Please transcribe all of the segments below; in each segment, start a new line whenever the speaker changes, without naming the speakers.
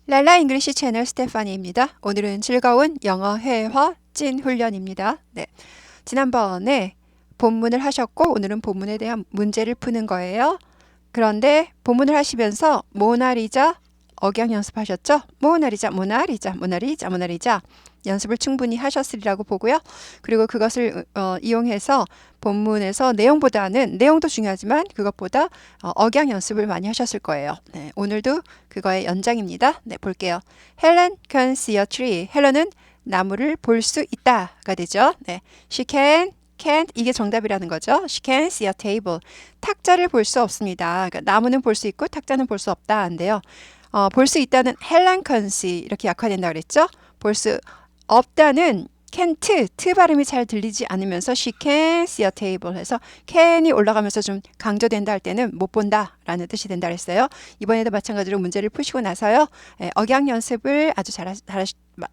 랄라 잉글리시 채널 스테파니입니다. 오늘은 즐거운 영어 회화 찐 훈련입니다. 네. 지난번에 본문을 하셨고 오늘은 본문에 대한 문제를 푸는 거예요. 그런데 본문을 하시면서 모나리자 억양 연습하셨죠? 모나리자, 모나리자, 모나리자, 모나리자 연습을 충분히 하셨으리라고 보고요. 그리고 그것을 이용해서 본문에서 내용보다는 내용도 중요하지만 그것보다 억양 연습을 많이 하셨을 거예요. 네, 오늘도 그거의 연장입니다. 네, 볼게요. Helen can see a tree. 헬런은 나무를 볼 수 있다가 되죠. 네, she can't 이게 정답이라는 거죠. She can see a table. 탁자를 볼 수 없습니다. 그러니까 나무는 볼 수 있고 탁자는 볼 수 없다 한데요. 볼 수 있다는 Helen can see 이렇게 약화된다 그랬죠. 볼 수 없다는 can't 트 발음이 잘 들리지 않으면서 she can see a table 해서 can이 올라가면서 좀 강조된다 할 때는 못 본다 라는 뜻이 된다 그랬어요. 이번에도 마찬가지로 문제를 푸시고 나서요. 억양 연습을 아주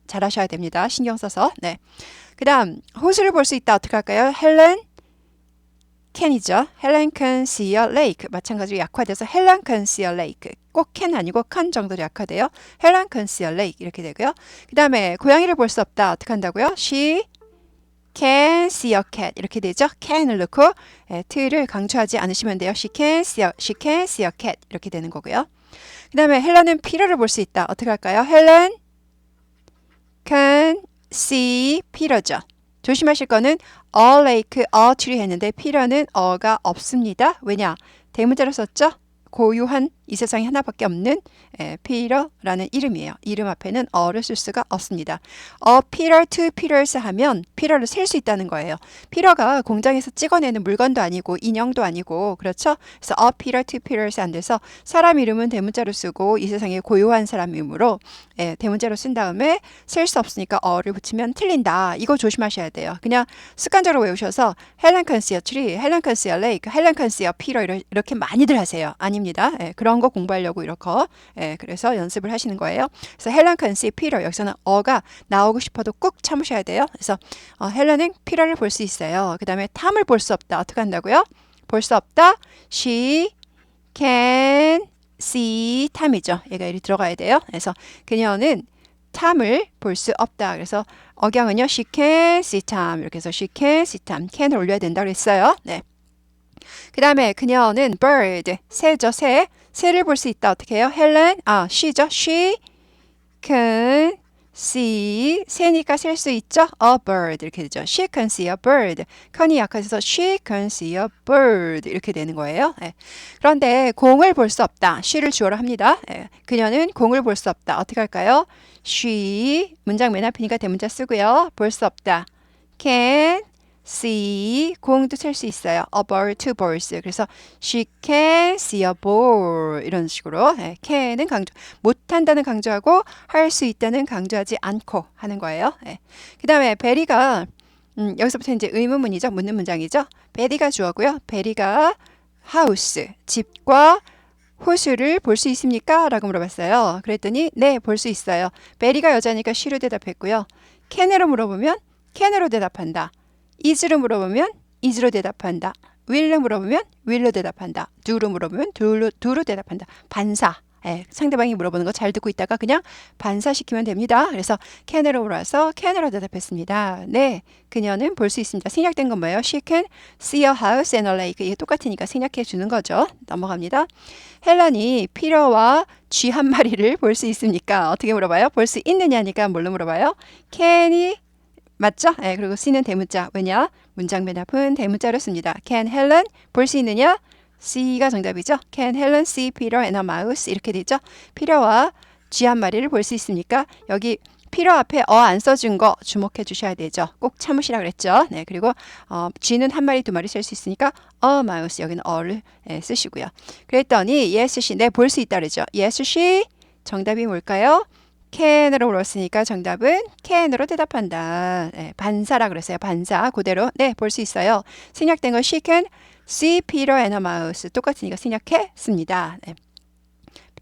잘하셔야 됩니다. 신경 써서. 네. 그 다음 호수를 볼 수 있다 어떻게 할까요? Helen can이죠. Helen can see a lake. 마찬가지로 약화돼서 Helen can see a lake. 꼭 can 아니고 can 정도로 약화돼요. Helen can see a lake 이렇게 되고요. 그 다음에 고양이를 볼 수 없다 어떻게 한다고요? She can see a cat 이렇게 되죠. can을 넣고 t를 강조하지 않으시면 돼요. She can see a cat 이렇게 되는 거고요. 그 다음에 헬런은 피터를 볼 수 있다 어떻게 할까요? Helen can see 피터죠. 조심하실 거는 a lake, a tree 했는데 피터는 어가 없습니다. 왜냐? 대문자로 썼죠? 고유한 이 세상에 하나밖에 없는 피터라는 이름이에요. 이름 앞에는 어를 쓸 수가 없습니다. Peter, two Peters 하면 피터를 셀 수 있다는 거예요. 피터가 공장에서 찍어내는 물건도 아니고 인형도 아니고 그렇죠? 그래서 Peter, two Peters 안 돼서 사람 이름은 대문자로 쓰고 이 세상에 고유한 사람 이름으로 대문자로 쓴 다음에 셀 수 없으니까 어를 붙이면 틀린다. 이거 조심하셔야 돼요. 그냥 습관적으로 외우셔서 Helen can see a tree, Helen can see a lake, Helen can see a Peter 이렇게 많이들 하세요. 아닙니다. 그런 거 공부하려고 이렇게 그래서 연습을 하시는 거예요. 그래서 헬렌 can see Peter 여기서는 어가 나오고 싶어도 꾹 참으셔야 돼요. 그래서 헬렌은 피터를 볼 수 있어요. 그 다음에 탐을 볼 수 없다. 어떻게 한다고요? 볼 수 없다. She can see 탐이죠. 얘가 이리 들어가야 돼요. 그래서 그녀는 탐을 볼 수 없다. 그래서 억양은요. She can see 탐 이렇게 해서 she can see 탐 can을 올려야 된다고 했어요. 네. 그 다음에 그녀는 bird, 새죠, 새. 새를 볼 수 있다. 어떻게 해요? 헬렌, she죠. She can see, 새니까 셀 수 있죠? A bird 이렇게 되죠. She can see a bird. can이 약해서 she can see a bird 이렇게 되는 거예요. 그런데 공을 볼 수 없다. she를 주어로 합니다. 그녀는 공을 볼 수 없다. 어떻게 할까요? She, 문장 맨 앞이니까 대문자 쓰고요. 볼 수 없다. can see 공도 셀 수 있어요. A ball, two balls. 그래서 she can see a ball 이런 식으로 can은 강조 못한다는 강조하고 할 수 있다는 강조하지 않고 하는 거예요. 그 다음에 베리가 여기서부터 이제 의문문이죠. 묻는 문장이죠. 베리가 주어고요. 베리가 house 집과 호수를 볼 수 있습니까? 라고 물어봤어요. 그랬더니 네, 볼 수 있어요. 베리가 여자니까 she로 대답했고요. can으로 물어보면 can으로 대답한다. is로 물어보면 is로 대답한다. will로 물어보면 will로 대답한다. do로 물어보면 do로 대답한다. 반사. 상대방이 물어보는 거 잘 듣고 있다가 그냥 반사시키면 됩니다. 그래서 can으로 물어서 can으로 대답했습니다. 네, 그녀는 볼 수 있습니다. 생략된 건 뭐예요? She can see a house and a lake. 이게 똑같으니까 생략해 주는 거죠. 넘어갑니다. 헬런이 피터와 쥐 한 마리를 볼 수 있습니까? 어떻게 물어봐요? 볼 수 있느냐니까 뭘로 물어봐요? can이 맞죠? 그리고 C는 대문자. 왜냐? 문장 맨 앞은 대문자로 씁니다. Can Helen 볼 수 있느냐? C가 정답이죠. Can Helen see Peter and a mouse? 이렇게 되죠. 피터와 쥐 한 마리를 볼 수 있습니까? 여기 피터 앞에 안 써준 거 주목해 주셔야 되죠. 꼭 참으시라 그랬죠. 네, 그리고 쥐는 한 마리, 두 마리 셀 수 있으니까 a mouse 여기는 어를 쓰시고요. 그랬더니 yes, she 네, 볼 수 있다 그랬죠. Yes, she 정답이 뭘까요? can으로 물었으니까 정답은 can으로 대답한다. 반사라 그랬어요. 반사 그대로 네, 볼 수 있어요. 생략된 거 she can see Peter and a mouse 똑같으니까 생략했습니다.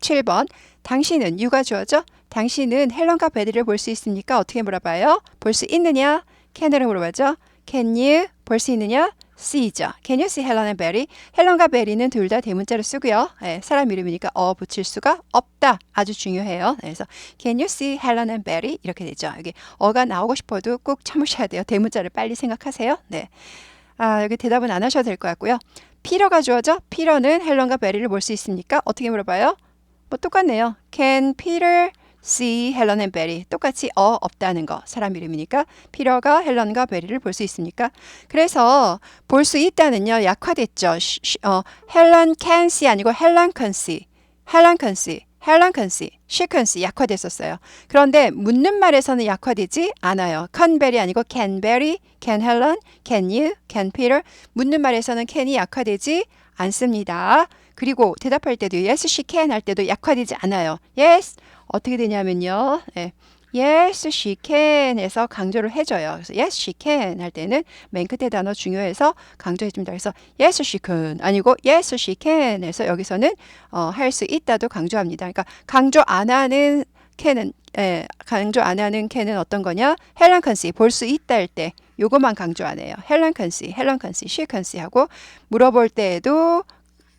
7번 당신은 you가 주어죠. 당신은 헬런과 베리를 볼 수 있습니까? 어떻게 물어봐요? 볼 수 있느냐? can으로 물어봐죠. Can you 볼 수 있느냐? C죠. Can you see Helen and Barry? 헬런과 베리는 둘 다 대문자로 쓰고요. 예, 사람 이름이니까 붙일 수가 없다. 아주 중요해요. 그래서 Can you see Helen and Barry? 이렇게 되죠. 여기 어가 나오고 싶어도 꼭 참으셔야 돼요. 대문자를 빨리 생각하세요. 네. 여기 대답은 안 하셔도 될 것 같고요. 피터가 주어져. 피터는 헬런과 베리를 볼 수 있습니까? 어떻게 물어봐요? 뭐 똑같네요. Can Peter see Helen and Barry? 똑같이 없다는 거. 사람 이름이니까 피터가 헬런과 베리를 볼 수 있습니까? 그래서 볼 수 있다는요. 약화됐죠. 헬런 can see 아니고 헬런 can see. 헬런 can see. 헬런 can see. she can see 약화됐었어요. 그런데 묻는 말에서는 약화되지 않아요. can Barry 아니고 can Barry, can Helen, can you, can Peter. 묻는 말에서는 can이 약화되지 않습니다. 그리고 대답할 때도 yes, she can 할 때도 약화되지 않아요. yes 어떻게 되냐면요. 네. yes, she can 해서 강조를 해줘요. 그래서 yes, she can 할 때는 맨 끝에 단어 중요해서 강조해줍니다. 그래서 yes, she can 아니고 yes, she can 해서 여기서는 할 수 있다도 강조합니다. 그러니까 강조 안 하는 can은 강조 안 하는 can은 어떤 거냐? 헬런 can see 볼 수 있다 할 때 요것만 강조 안 해요. 헬런 can see, 헬런 can see, she can see 하고 물어볼 때에도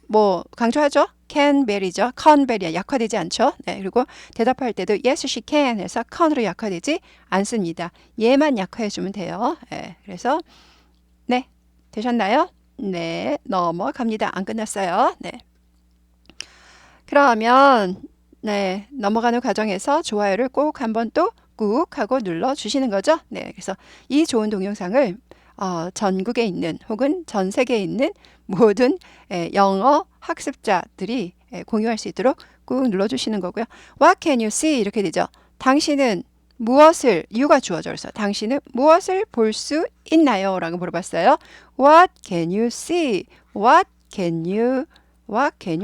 뭐 강조하죠? can Barry죠. can Barry 약화되지 않죠. 네, 그리고 대답할 때도 yes, she can 해서 can으로 약화되지 않습니다. 얘만 약화해주면 돼요. 네, 그래서 네, 되셨나요? 네, 넘어갑니다. 안 끝났어요. 네. 그러면 네, 넘어가는 과정에서 좋아요를 꼭 한번 또 꾹 하고 눌러주시는 거죠. 네, 그래서 이 좋은 동영상을 전국에 있는 혹은 전 세계에 있는 모든 영어 학습자들이 공유할 수 있도록 꾹 눌러주시는 거고요. What can you see? 이렇게 되죠. 당신은 무엇을, you가 주어져서 당신은 무엇을 볼 수 있나요? 라고 물어봤어요. What can you see? What can you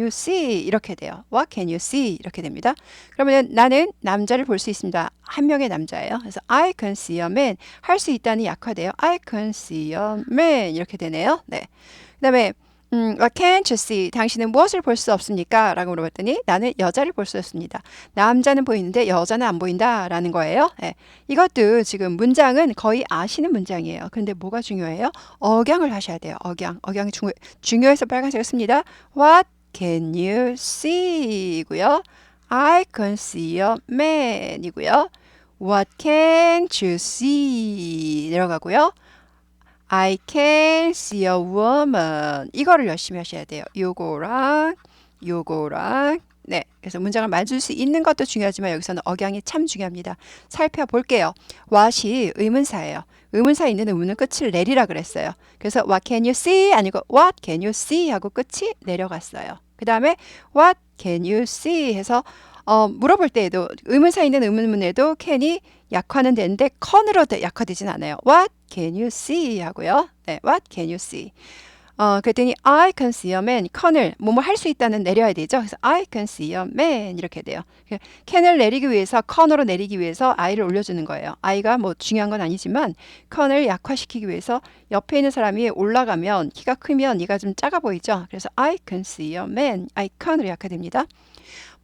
see? 이렇게 돼요. What can you see? 이렇게 됩니다. 그러면 나는 남자를 볼 수 있습니다. 한 명의 남자예요. 그래서 I can see a man. 할 수 있다니 약화돼요. I can see a man. 이렇게 되네요. 네. 그 다음에 What can't you see? 당신은 무엇을 볼 수 없습니까? 라고 물어봤더니 나는 여자를 볼 수 없습니다. 남자는 보이는데 여자는 안 보인다 라는 거예요. 네. 이것도 지금 문장은 거의 아시는 문장이에요. 그런데 뭐가 중요해요? 억양을 하셔야 돼요. 억양이 중요해서 빨간색을 씁니다. What can you see? 이고요. I can see a man 이고요. What can't you see? 내려가고요. I can see a woman. 이거를 열심히 하셔야 돼요. 요거랑 네. 그래서 문장을 맞출 수 있는 것도 중요하지만 여기서는 억양이 참 중요합니다. 살펴볼게요. what이 의문사예요. 의문사 있는 의문은 끝을 내리라 그랬어요. 그래서 what can you see? 아니고 what can you see? 하고 끝이 내려갔어요. 그 다음에 what can you see? 해서 물어볼 때에도 의문사 있는 의문문에도 can이 약화는 되는데 can으로 약화되진 않아요. What can you see? 하고요. 네, what can you see? 그랬더니 I can see a man. can을 뭐뭐 할 수 있다는 내려야 되죠. 그래서 I can see a man 이렇게 돼요. can을 내리기 위해서 can으로 내리기 위해서 I를 올려주는 거예요. I가 뭐 중요한 건 아니지만 can을 약화시키기 위해서 옆에 있는 사람이 올라가면 키가 크면 얘가 좀 작아 보이죠. 그래서 I can see a man. I can으로 약화됩니다.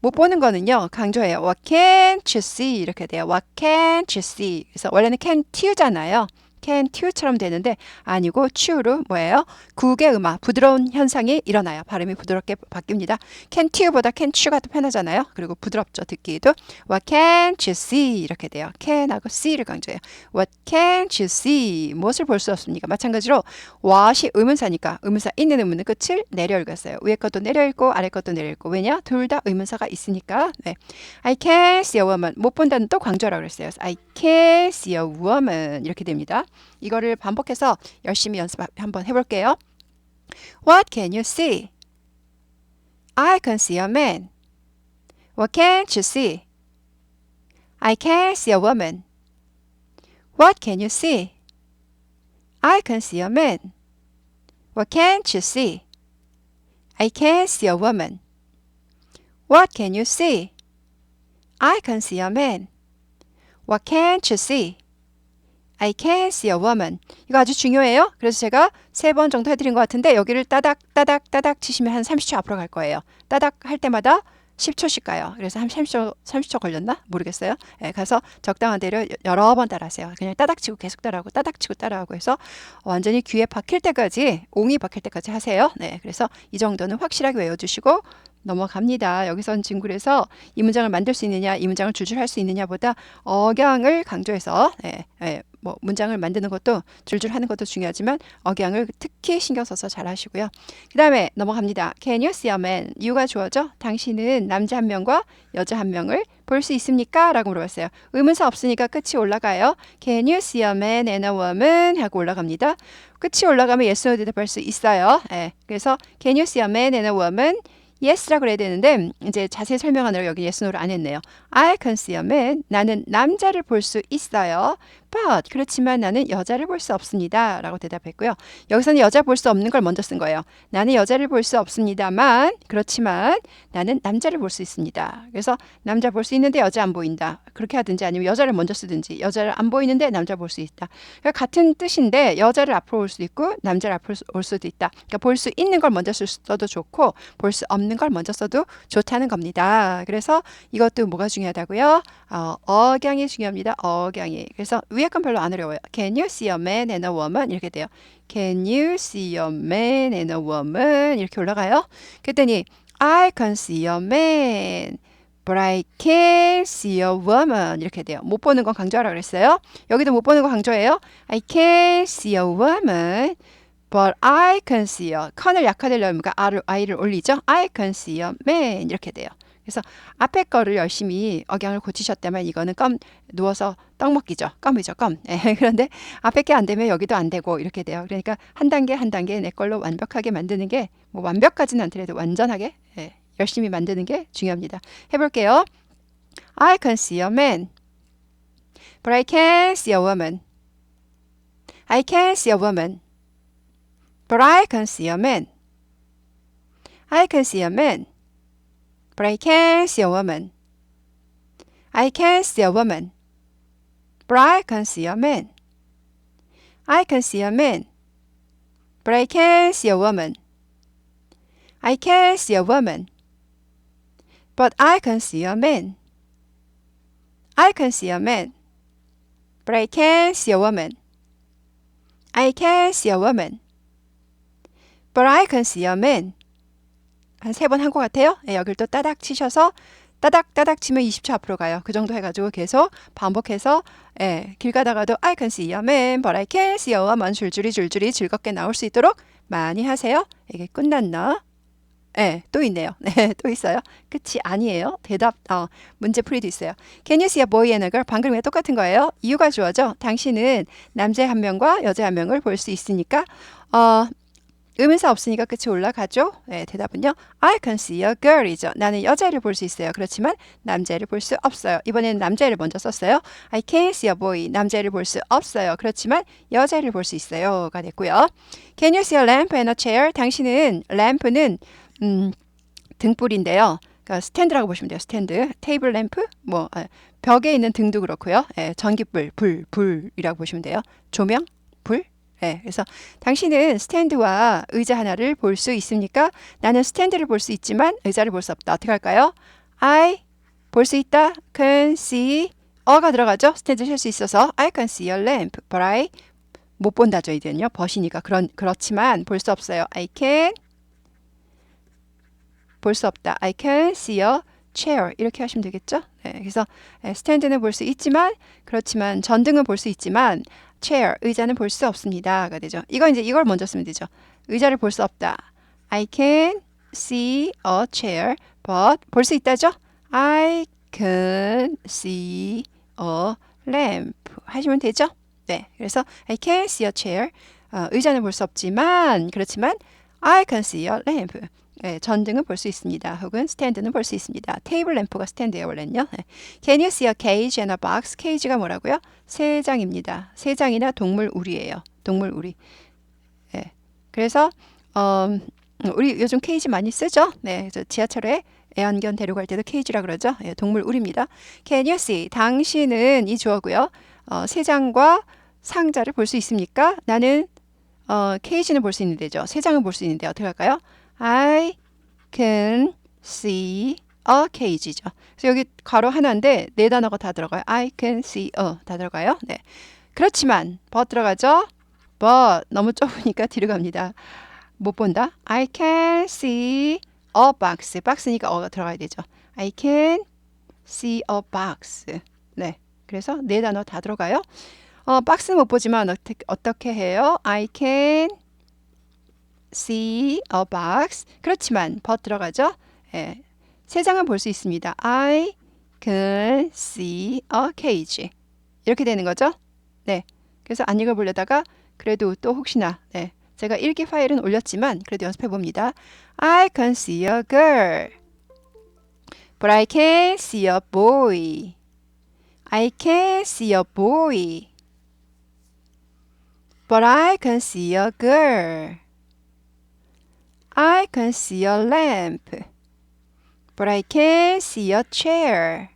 못 보는 거는요. 강조해요. What can't you see? 이렇게 돼요. What can't you see? 그래서 원래는 can't you잖아요. can't you처럼 되는데 아니고 chew로 뭐예요? 국의 음화, 부드러운 현상이 일어나요. 발음이 부드럽게 바뀝니다. can't you보다 can't you가 더 편하잖아요. 그리고 부드럽죠. 듣기에도 What can't you see? 이렇게 돼요. can하고 see를 강조해요. What can't you see? 무엇을 볼 수 없습니까? 마찬가지로 what이 의문사니까 의문사 있는 의문은 끝을 내려 읽었어요. 위에 것도 내려 읽고 아래 것도 내려 읽고 왜냐? 둘 다 의문사가 있으니까. 네. I can't see a woman. 못 본다는 또 강조하라고 그랬어요. I can't see a woman. 이렇게 됩니다. 이거를 반복해서 열심히 연습 한번 해볼게요. What can you see? I can see a man. What can't you see? I can't see a woman. What can you see? I can see a man. What can't you see? I can't see a woman. What can you see? I can see a man. What can't you see? I can't see a woman. 이거 아주 중요해요. 그래서 제가 3번 정도 해드린 것 같은데 여기를 따닥 치시면 한 30초 앞으로 갈 거예요. 따닥 할 때마다 10초씩 가요. 그래서 한 30초 걸렸나? 모르겠어요. 예, 가서 적당한 대로 여러 번 따라하세요. 그냥 따닥치고 계속 따라하고 따닥치고 따라하고 해서 완전히 귀에 박힐 때까지, 옹이 박힐 때까지 하세요. 네, 그래서 이 정도는 확실하게 외워주시고 넘어갑니다. 여기선 진굴에서 이 문장을 만들 수 있느냐, 이 문장을 줄줄 할 수 있느냐보다 억양을 강조해서 뭐 문장을 만드는 것도 줄줄 하는 것도 중요하지만 억양을 특히 신경 써서 잘 하시고요. 그 다음에 넘어갑니다. Can you see a man? you가 주어죠. 당신은 남자 한 명과 여자 한 명을 볼 수 있습니까? 라고 물어봤어요. 의문사 없으니까 끝이 올라가요. Can you see a man and a woman? 하고 올라갑니다. 끝이 올라가면 yes, no 대답할 수 있어요. 그래서 Can you see a man and a woman? yes라고 그래야 되는데 이제 자세히 설명하느라 여기 yes, no를 안 했네요. I can see a man. 나는 남자를 볼 수 있어요. But 그렇지만 나는 여자를 볼 수 없습니다. 라고 대답했고요. 여기서는 여자 볼 수 없는 걸 먼저 쓴 거예요. 나는 여자를 볼 수 없습니다만 그렇지만 나는 남자를 볼 수 있습니다. 그래서 남자 볼 수 있는데 여자 안 보인다. 그렇게 하든지 아니면 여자를 먼저 쓰든지 여자를 안 보이는데 남자 볼 수 있다. 그러니까 같은 뜻인데 여자를 앞으로 올 수 있고 남자를 앞으로 올 수도 있다. 그러니까 볼 수 있는 걸 먼저 써도 좋고 볼 수 없는 걸 먼저 써도 좋다는 겁니다. 그래서 이것도 뭐가 중요하다고요? 억양이 중요합니다. 억양이. 그래서 위에 건 별로 안 어려워요. Can you see a man and a woman? 이렇게 돼요. Can you see a man and a woman? 이렇게 올라가요. 그랬더니 I can see a man, but I can't see a woman. 이렇게 돼요. 못 보는 건 강조하라 그랬어요. 여기도 못 보는 거 강조해요. I can't see a woman, but I can see a. 컨을 약화되려면 I를 올리죠. I can see a man. 이렇게 돼요. 그래서 앞에 거를 열심히 억양을 고치셨다면 이거는 누워서 떡 먹기죠. 껌이죠, 껌. 그런데 앞에 게 안 되면 여기도 안 되고 이렇게 돼요. 그러니까 한 단계 한 단계 내 걸로 완벽하게 만드는 게 뭐 완벽하지는 않더라도 완전하게 열심히 만드는 게 중요합니다. 해볼게요. I can see a man, but I can't see a woman. I can't see a woman, but I can see a man. I can see a man, but I can't see a woman. I can't see a woman, but I can see a man. I can see a man, but I can't see a woman. I can't see a woman, but I can see a man. I can see a man, but I can't see a woman. I can't see a woman, but I can see a man. 한 3번 한 것 같아요. 여기를 또 따닥 치셔서 따닥 치면 20초 앞으로 가요. 그 정도 해가지고 계속 반복해서 길 가다가도 I can see a man, but I can't see a woman 줄줄이 즐겁게 나올 수 있도록 많이 하세요. 이게 끝났나? 또 있네요. 또 있어요. 끝이 아니에요. 대답, 문제풀이도 있어요. Can you see a boy and a girl? 방금이랑 똑같은 거예요. 이유가 주어져. 당신은 남자 한 명과 여자 한 명을 볼 수 있으니까 의문사 없으니까 끝이 올라가죠. 대답은요. I can see a girl이죠. 나는 여자를 볼 수 있어요. 그렇지만 남자를 볼 수 없어요. 이번에는 남자를 먼저 썼어요. I can't see a boy. 남자를 볼 수 없어요. 그렇지만 여자를 볼 수 있어요가 됐고요. Can you see a lamp and a chair? 당신은 램프는 등불인데요. 그러니까 스탠드라고 보시면 돼요. 스탠드. 테이블 램프? 벽에 있는 등도 그렇고요. 전기불, 불이라고 보시면 돼요. 조명, 불. 그래서 당신은 스탠드와 의자 하나를 볼 수 있습니까? 나는 스탠드를 볼 수 있지만 의자를 볼 수 없다. 어떻게 할까요? I 볼 수 있다. can see 어가 들어가죠. 스탠드 셀 수 있어서 I can see a lamp, but I 못 본다죠. 이제는요. 벗이니까 그렇지만 볼 수 없어요. I can 볼 수 없다. I can see a chair 이렇게 하시면 되겠죠. 그래서 스탠드는 볼 수 있지만 그렇지만 전등은 볼 수 있지만 chair 의자는 볼 수 없습니다가 되죠. 이걸 먼저 쓰면 되죠. 의자를 볼 수 없다. I can see a chair, but 볼 수 있다죠. I can see a lamp 하시면 되죠. 그래서 I can see a chair 의자는 볼 수 없지만 그렇지만 I can see a lamp 전등은 볼 수 있습니다. 혹은 스탠드는 볼 수 있습니다. 테이블 램프가 스탠드예요, 원래는요. Can you see a cage and a box? cage가 뭐라고요? 새장입니다. 새장이나 동물 우리예요. 동물 우리. 그래서 우리 요즘 케이지 많이 쓰죠? 지하철에 애완견 데려갈 때도 케이지라 그러죠. 동물 우리입니다. Can you see? 당신은 이 주어고요. 새장과 상자를 볼 수 있습니까? 나는 케이지는 볼 수 있는데죠. 새장은 볼 수 있는데 어떻게 할까요? I can see a cage죠. 그래서 여기 괄호 하나인데 네 단어가 다 들어가요. I can see a 다 들어가요. 네. 그렇지만 but 들어가죠. but 너무 좁으니까 뒤로 갑니다. 못 본다. I can see a box. 박스니까 어가 들어가야 되죠. I can see a box. 네. 그래서 네 단어 다 들어가요. 박스 못 보지만 어떻게 해요? I can see a box. 그렇지만 but 들어가죠. 예. 세 장은 볼 수 있습니다. I can see a cage. 이렇게 되는 거죠. 네. 그래서 안 읽어보려다가 그래도 또 혹시나 네. 제가 일기 파일은 올렸지만 그래도 연습해 봅니다. I can see a girl. But I can see a boy. I can see a boy. But I can see a girl. I can see a lamp. But I can see a chair.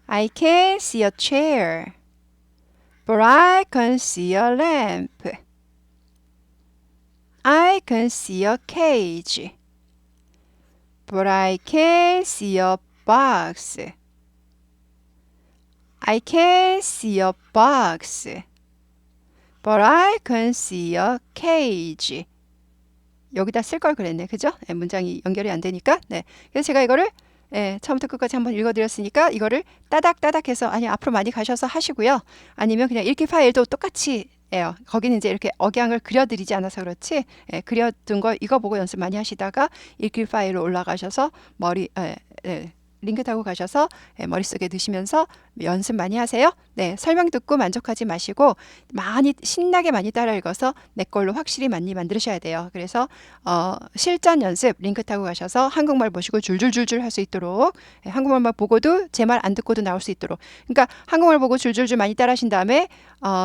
I can see a chair. But I can see a lamp. I can see a cage. But I can see a box. I can see a box. But I can see a cage. 여기다 쓸 걸 그랬네. 그죠? 네, 문장이 연결이 안 되니까. 네. 그래서 제가 이거를 처음부터 끝까지 한번 읽어드렸으니까 이거를 따닥따닥 해서 아니 앞으로 많이 가셔서 하시고요. 아니면 그냥 읽기 파일도 똑같이 해요. 거기는 이제 이렇게 억양을 그려드리지 않아서 그렇지 그려둔 거 이거 보고 연습 많이 하시다가 읽기 파일로 올라가셔서 링크 타고 가셔서 머릿속에 넣으시면서 연습 많이 하세요. 네, 설명 듣고 만족하지 마시고 많이 신나게 많이 따라 읽어서 내 걸로 확실히 많이 만드셔야 돼요. 그래서 실전 연습 링크 타고 가셔서 한국말 보시고 줄줄줄줄 할 수 있도록 한국말만 보고도 제 말 안 듣고도 나올 수 있도록 그러니까 한국말 보고 줄줄줄 많이 따라 하신 다음에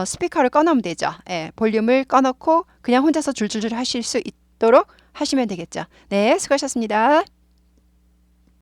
스피커를 꺼놓으면 되죠. 볼륨을 꺼놓고 그냥 혼자서 줄줄줄 하실 수 있도록 하시면 되겠죠. 네, 수고하셨습니다.